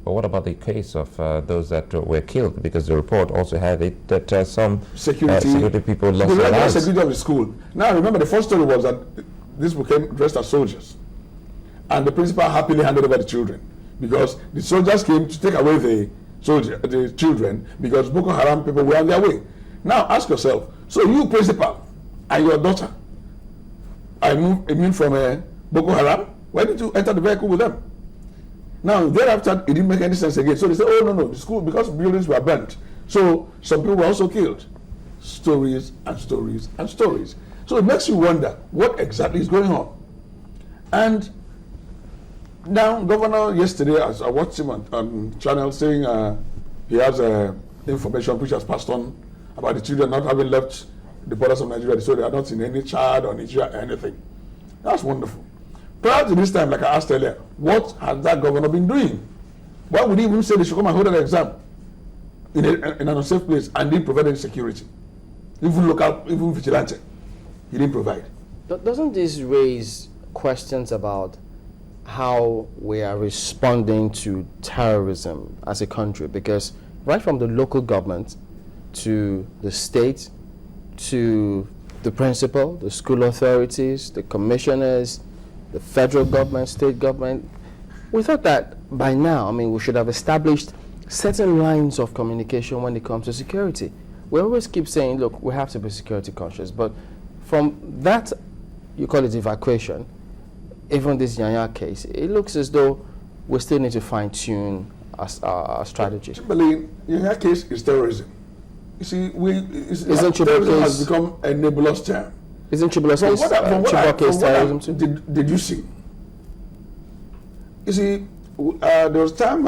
But what about the case of those that were killed? Because the report also had it that some security people lost their lives. Security of the school. Now remember, the first story was that these became dressed as soldiers, and the principal happily handed over the children because the soldiers came to take away the children because Boko Haram people were on their way. Now ask yourself: so you principal and your daughter are immune from Boko Haram? Why did you enter the vehicle with them? Now, thereafter, it didn't make any sense again. So they said, oh, no, the school, because buildings were burnt. So some people were also killed. Stories and stories and stories. So it makes you wonder what exactly is going on. And now, Governor yesterday, as I watched him on channel saying he has information which has passed on about the children not having left the borders of Nigeria, so they are not in any Chad or Nigeria or anything. That's wonderful. Prior to this time, like I asked earlier, what has that governor been doing? Why would he even say they should come and hold an exam in an unsafe place and didn't provide any security? Even local, even vigilante, he didn't provide. Doesn't this raise questions about how we are responding to terrorism as a country? Because right from the local government to the state to the principal, the school authorities, the commissioners, the federal government, state government, we thought that by now, we should have established certain lines of communication when it comes to security. We always keep saying, look, we have to be security conscious, but from that, you call it evacuation, even this Yanya case, it looks as though we still need to fine-tune our strategy. Timberlane, Yanya case is terrorism. You see, terrorism has become a nebulous term. Isn't Chibok case terrorism too? Did you see? You see, there was time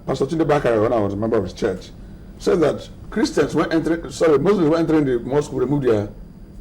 Pastor Tunde Bakare, when I was a member of his church, said that Muslims were entering the mosque, remove their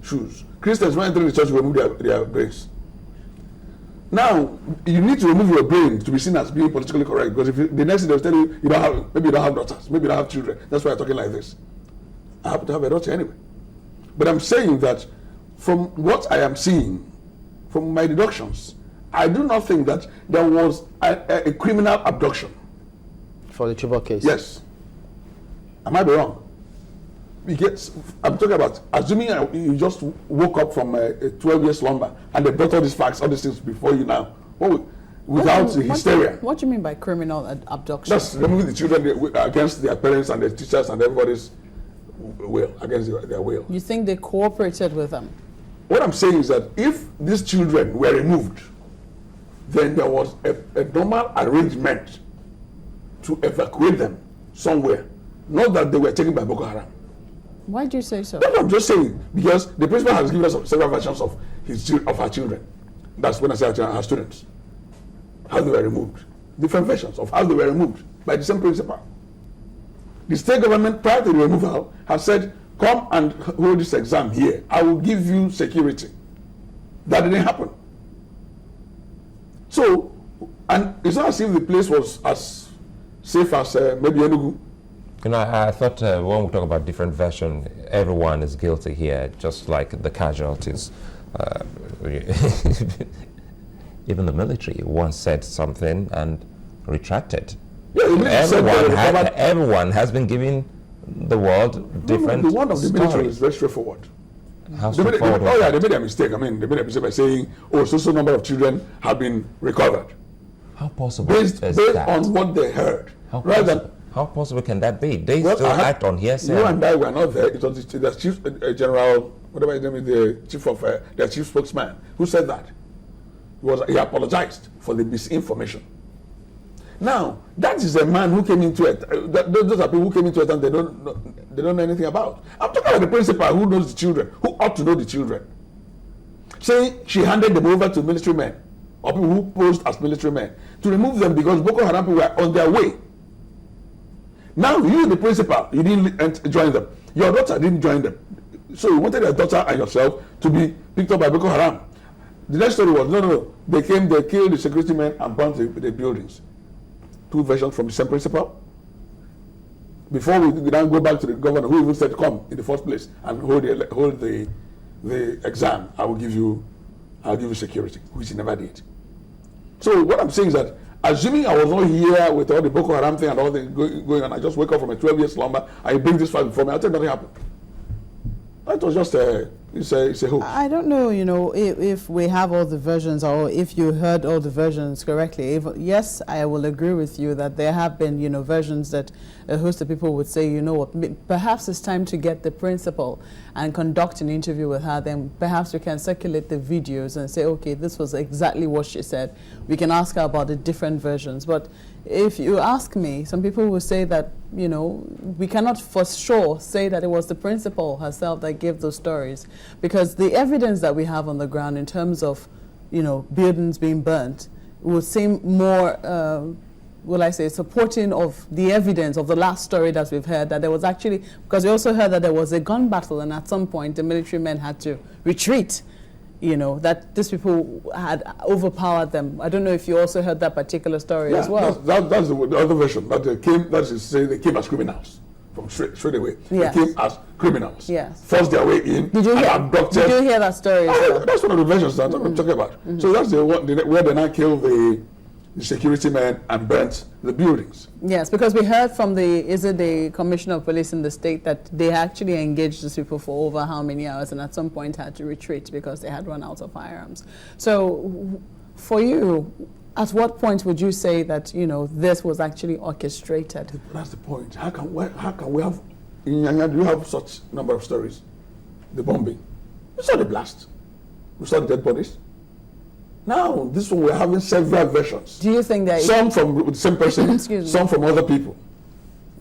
shoes. Christians were entering the church, remove their brains. Now, you need to remove your brain to be seen as being politically correct, because if the next thing they'll tell you, maybe you don't have daughters, maybe you don't have children. That's why you're talking like this. I happen to have a daughter anyway. But I'm saying that from what I am seeing, from my deductions, I do not think that there was a criminal abduction. For the Chibok case? Yes. I might be wrong. Because I'm talking about assuming you just woke up from a 12-year slumber and they brought all these facts, all these things before you now, without hysteria. What do you mean by criminal abduction? That's removing the children against their parents and their teachers and everybody's will, against their will. You think they cooperated with them? What I'm saying is that if these children were removed, then there was a normal arrangement to evacuate them somewhere, not that they were taken by Boko Haram. Why do you say so? That's what I'm just saying, because the principal has given us several versions of our children. That's when I say our students, how they were removed. Different versions of how they were removed by the same principal. The state government, prior to the removal, has said, come and hold this exam here. I will give you security. That didn't happen. So, and it's not as if the place was as safe as maybe Enugu. I thought when we talk about different version, everyone is guilty here, just like the casualties. Even the military once said something and retracted. Yeah, everyone has been giving the world different the one of the military stories. is very straightforward. How straightforward? They made a mistake. They made a mistake by saying, so number of children have been recovered. How possible based is that? On what they heard. How possible can that be? They still act on hearsay. You and I were not there. It was the chief general, whatever his name is, the chief of the chief spokesman, who said that. He apologized for the misinformation. Now, that is a man who came into it. Those are people who came into it and they don't know anything about. I'm talking about the principal who knows the children, who ought to know the children. Saying she handed them over to military men, or people who posed as military men, to remove them because Boko Haram people were on their way. Now, you, the principal, you didn't join them. Your daughter didn't join them. So you wanted your daughter and yourself to be picked up by Boko Haram. The next story was, no. They killed the security men and burnt the buildings. Two versions from the same principal. Before we then go back to the governor who even said, come in the first place and hold the exam, I'll give you security, which he never did. So what I'm saying is that Assuming I was not here with all the Boko Haram thing and all the going on, I just wake up from a 12-year slumber, I bring this fact before me, I'll tell you nothing happened. That was just it's a hoax. I don't know, if we have all the versions or if you heard all the versions correctly. Yes, I will agree with you that there have been, versions that a host of people would say, what, perhaps it's time to get the principal and conduct an interview with her. Then perhaps we can circulate the videos and say, okay, this was exactly what she said. We can ask her about the different versions. But if you ask me, some people will say that, we cannot for sure say that it was the principal herself that gave those stories, because the evidence that we have on the ground in terms of, buildings being burnt would seem more, supporting of the evidence of the last story that we've heard, that there was actually, because we also heard that there was a gun battle and at some point the military men had to retreat. That these people had overpowered them. I don't know if you also heard that particular story as well. That's the other version. They came as criminals from straight away. Yes. They came as criminals. Yes. Forced their way in. Did you hear that story? That's one of the versions that I'm talking about. So that's the one where they now killed the security men and burnt the buildings. Yes, because we heard from the commissioner of police in the state that they actually engaged these people for over how many hours and at some point had to retreat because they had run out of firearms. So for you, at what point would you say that, this was actually orchestrated? That's the point. How can we have, in Nyanya, do you have such number of stories? The bombing. We saw the blast. We saw the dead bodies. Now, this one we're having several versions. Do you think that some from the same person, some from other people?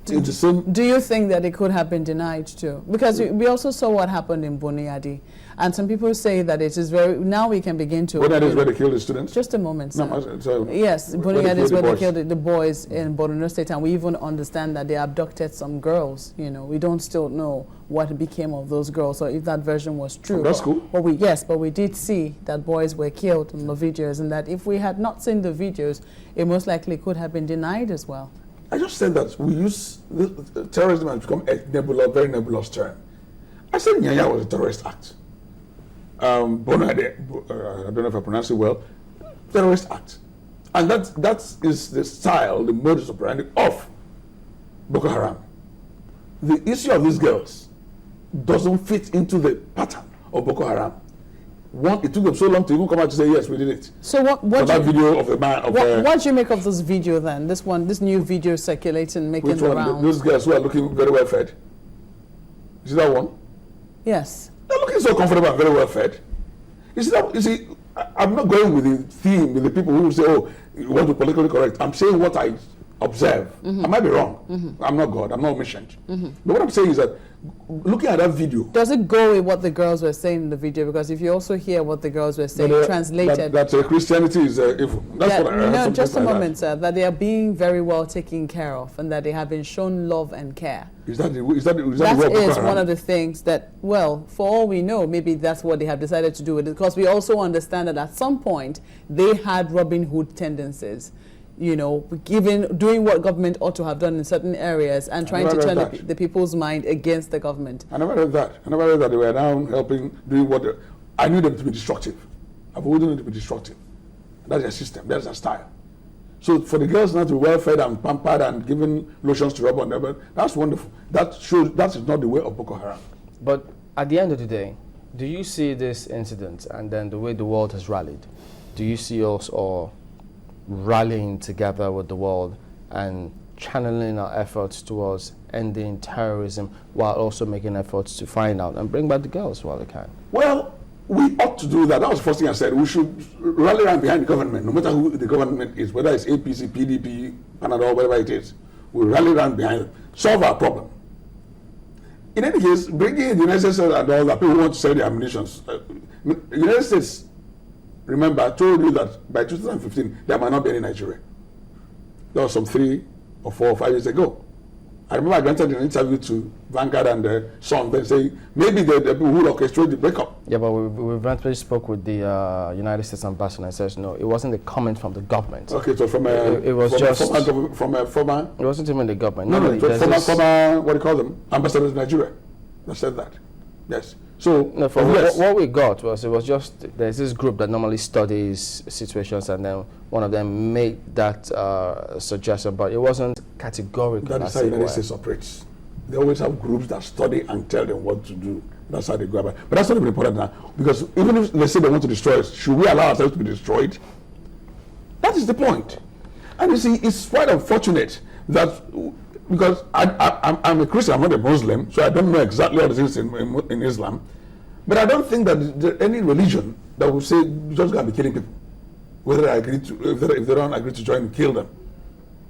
Do you think that it could have been denied too? Because we also saw what happened in Buniadi, and some people say that it is very. Now we can begin to. Buniadi is where they killed the students. Just a moment, sir. No, yes, Buniadi is where they killed the boys in Borno State, and we even understand that they abducted some girls. We don't still know what became of those girls, or if that version was true. Oh, that's cool. But we did see that boys were killed in the videos, and that if we had not seen the videos, it most likely could have been denied as well. I just said that we use terrorism has become a very nebulous term. I said Nyanya was a terrorist act. Bonade, I don't know if I pronounce it well, terrorist act. And that is the style, the modus operandi of Boko Haram. The issue of these girls doesn't fit into the pattern of Boko Haram. It took them so long to even come out to say, yes, we did it. So what that video of the man what do you make of this video then? This new video circulating, making the rounds. Those girls who are looking very well fed. You see that one? Yes. They're looking so comfortable and very well fed. You see, I'm not going with the theme, with the people who say, oh, you want to politically correct. I'm saying what I observe. I might be wrong. I'm not God. I'm not omniscient. But what I'm saying is that looking at that video. Does it go with what the girls were saying in the video? Because if you also hear what the girls were saying translated. That Christianity is evil. That's what I heard. No, just a moment, sir. That they are being very well taken care of and that they have been shown love and care. That is one of the things that, well, for all we know, maybe that's what they have decided to do with it. Because we also understand that at some point they had Robin Hood tendencies. Doing what government ought to have done in certain areas and trying to turn the people's mind against the government. I never heard that. I never heard that they were now helping, doing what I knew them to be destructive. I've always known them to be destructive. That's their system. That's their style. So for the girls now to be well fed and pampered and given lotions to rub on them, that's wonderful. That shows that is not the way of Boko Haram. But at the end of the day, do you see this incident and then the way the world has rallied? Do you see us all rallying together with the world and channeling our efforts towards ending terrorism while also making efforts to find out and bring back the girls while they can? Well, we ought to do that. That was the first thing I said. We should rally around behind the government, no matter who the government is, whether it's APC, PDP, Panadol, whatever it is. We rally around behind them, solve our problem. In any case, bringing in the United States and all that, people want to sell their ammunition. The United States, remember, I told you that by 2015, there might not be any Nigeria. That was some 3 or 4 or 5 years ago. I remember I granted an interview to Vanguard and the Sun, then saying maybe the people who orchestrate the breakup. Yeah, but we eventually spoke with the United States ambassador and says no, it wasn't a comment from the government. Okay, so from it was from a former. It wasn't even the government. No, from former what do you call them? Ambassadors of Nigeria that said that. Yes. So no, from what we got was, it was just, there's this group that normally studies situations, and then one of them made that suggestion, but it wasn't categorical. That is how the United States operates. They always have groups that study and tell them what to do. That's how they go about it. But that's not even important now, because even if they say they want to destroy us, should we allow ourselves to be destroyed? That is the point. And you see, it's quite unfortunate that, because I'm a Christian, I'm not a Muslim, so I don't know exactly what it is in Islam, but I don't think that there's any religion that will say you're just going to be killing people, whether they agree to, if they don't agree to join, kill them.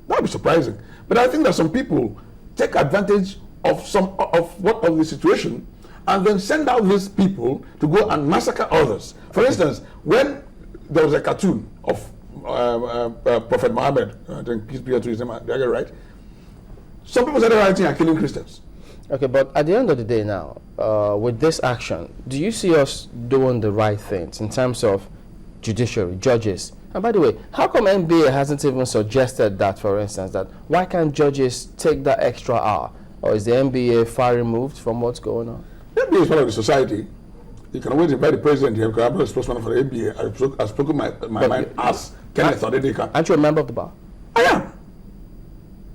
That would be surprising. But I think that some people take advantage of the situation and then send out these people to go and massacre others. For instance, when there was a cartoon of Prophet Muhammad, I think peace be unto his name, did I get it right? Some people started writing and killing Christians. Okay, but at the end of the day now, with this action, do you see us doing the right things in terms of judiciary, judges? And by the way, how come NBA hasn't even suggested that, for instance, that why can't judges take that extra hour? Or is the NBA far removed from what's going on? The NBA is part of the society. You can always invite the president here, because I'm not a spokesman for the NBA. I've spoken my mind as Kenneth Odidika. Aren't you a member of the bar? I am.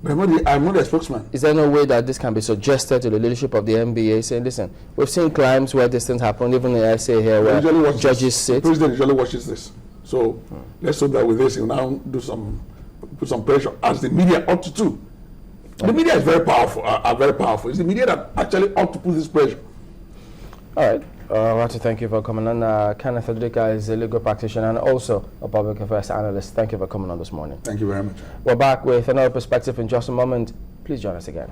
But I'm not a spokesman. Is there no way that this can be suggested to the leadership of the NBA, saying, listen, we've seen crimes where this thing happened, even in the SA here, where judges sit? The president usually watches this. So let's hope that with this, he'll now put some pressure, as the media ought to do. The media is very powerful, are very powerful. It's the media that actually ought to put this pressure. All right. I want to thank you for coming on. Kenneth Odidika is a legal practitioner and also a public affairs analyst. Thank you for coming on this morning. Thank you very much. We're back with another perspective in just a moment. Please join us again.